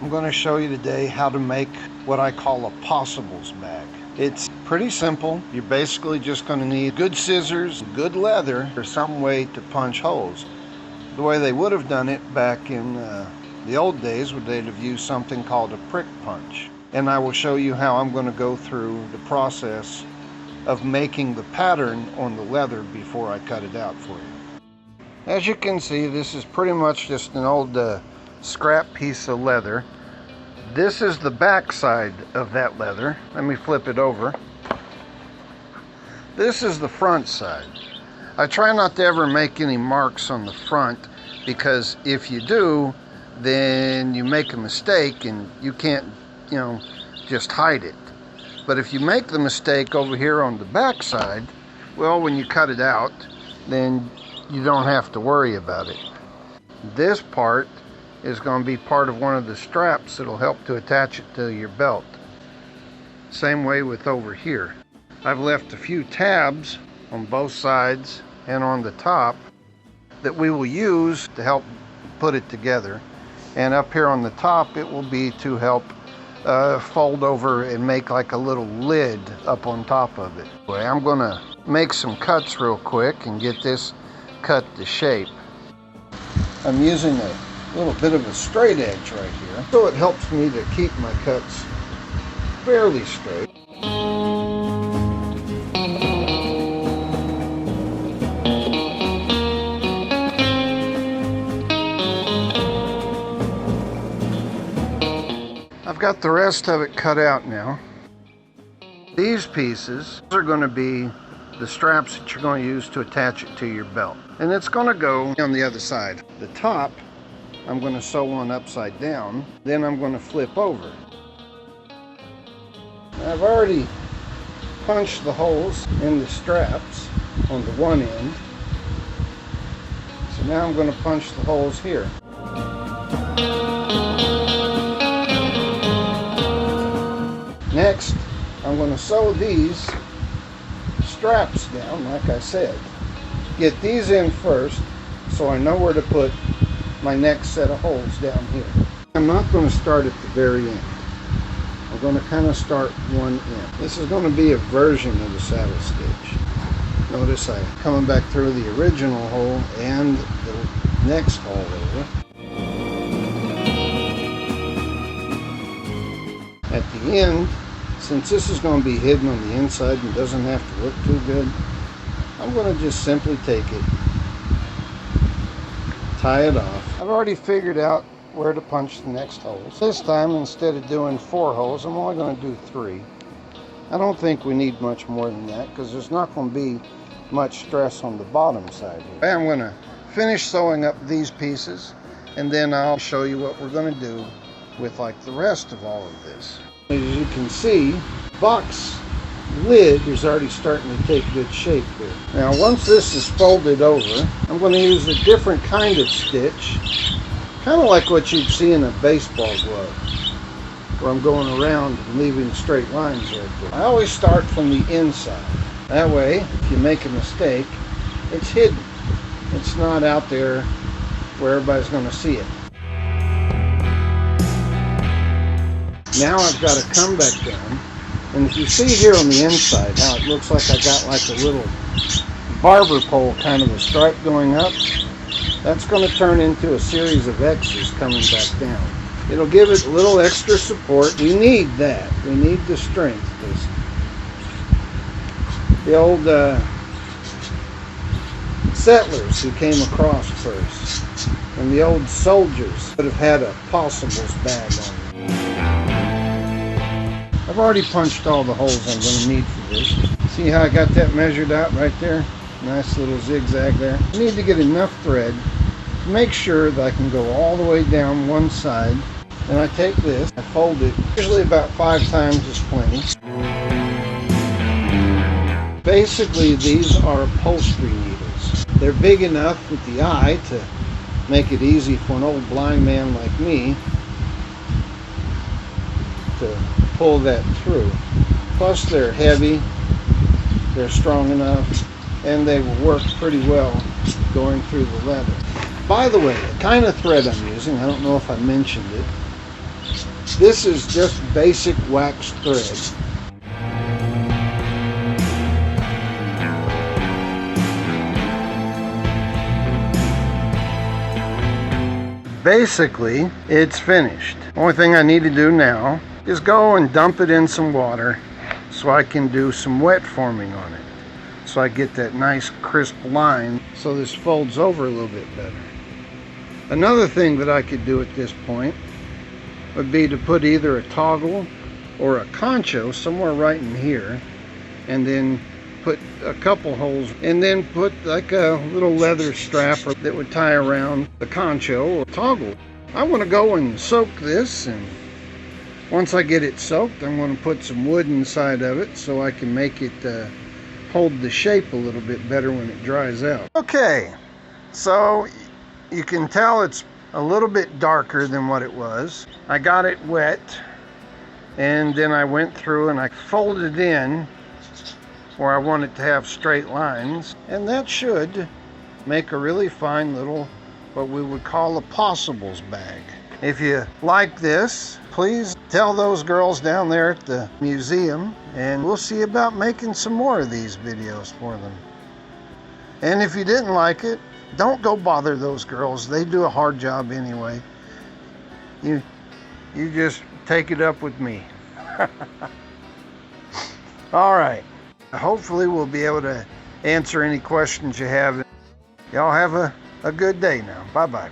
I'm going to show you today how to make what I call a possibles bag. It's pretty simple. You're basically just going to need good scissors, good leather, or some way to punch holes. The way they would have done it back in the old days would they'd have used something called a prick punch. And I will show you how I'm going to go through the process of making the pattern on the leather before I cut it out for you. As you can see, this is pretty much just an old scrap piece of leather. This is the back side of that leather. Let me flip it over. This is the front side. I try not to ever make any marks on the front, because if you do, then you make a mistake and you can't, just hide it. But if you make the mistake over here on the back side, well, when you cut it out, then you don't have to worry about it. This part is going to be part of one of the straps that'll help to attach it to your belt. Same way with over here. I've left a few tabs on both sides and on the top that we will use to help put it together. And up here on the top, it will be to help fold over and make like a little lid up on top of it. I'm going to make some cuts real quick and get this cut to shape. I'm using a little bit of a straight edge right here, so it helps me to keep my cuts fairly straight. I've got the rest of it cut out now. These pieces are going to be the straps that you're going to use to attach it to your belt. And it's going to go on the other side. The top, I'm going to sew on upside down, then I'm going to flip over. I've already punched the holes in the straps on the one end. So now I'm going to punch the holes here. Next, I'm going to sew these straps down, like I said. Get these in first so I know where to put my next set of holes down here. I'm not going to start at the very end. I'm going to kind of start one end. This is going to be a version of the saddle stitch. Notice I'm coming back through the original hole and the next hole over. At the end, since this is going to be hidden on the inside and doesn't have to look too good, I'm going to just simply take it, tie it off. I've already figured out where to punch the next holes. This time, instead of doing 4 holes, I'm only going to do 3. I don't think we need much more than that because there's not going to be much stress on the bottom side here. I'm going to finish sewing up these pieces, and then I'll show you what we're going to do with like the rest of all of this. As you can see, box lid is already starting to take good shape here. Now once this is folded over, I'm going to use a different kind of stitch, kind of like what you'd see in a baseball glove, where I'm going around and leaving straight lines right there. I always start from the inside. That way, if you make a mistake, it's hidden. It's not out there where everybody's going to see it. Now I've got to come back down, and if you see here on the inside how it looks like I got like a little barber pole kind of a stripe going up, that's going to turn into a series of X's coming back down. It'll give it a little extra support. We need that. We need the strength, because the old settlers who came across first and the old soldiers would have had a possibles bag on them. I've already punched all the holes I'm going to need for this. See how I got that measured out right there? Nice little zigzag there. I need to get enough thread to make sure that I can go all the way down one side. Then I take this, I fold it, usually about 5 times is plenty. Basically, these are upholstery needles. They're big enough with the eye to make it easy for an old blind man like me to pull that through. Plus they're heavy, they're strong enough, and they will work pretty well going through the leather. By the way, the kind of thread I'm using, I don't know if I mentioned it, This is just basic wax thread. Basically, it's finished. Only thing I need to do now is go and dump it in some water so I can do some wet forming on it. So I get that nice crisp line so this folds over a little bit better. Another thing that I could do at this point would be to put either a toggle or a concho somewhere right in here, and then put a couple holes, and then put like a little leather strap that would tie around the concho or toggle. I want to go and soak this, and once I get it soaked, I'm going to put some wood inside of it so I can make it hold the shape a little bit better when it dries out. Okay, so you can tell it's a little bit darker than what it was. I got it wet, and then I went through and I folded in where I want it to have straight lines, and that should make a really fine little, what we would call a possibles bag. If you like this, please tell those girls down there at the museum, and we'll see about making some more of these videos for them. And if you didn't like it, don't go bother those girls. They do a hard job anyway. You just take it up with me. All right. Hopefully we'll be able to answer any questions you have. Y'all have a good day now. Bye-bye.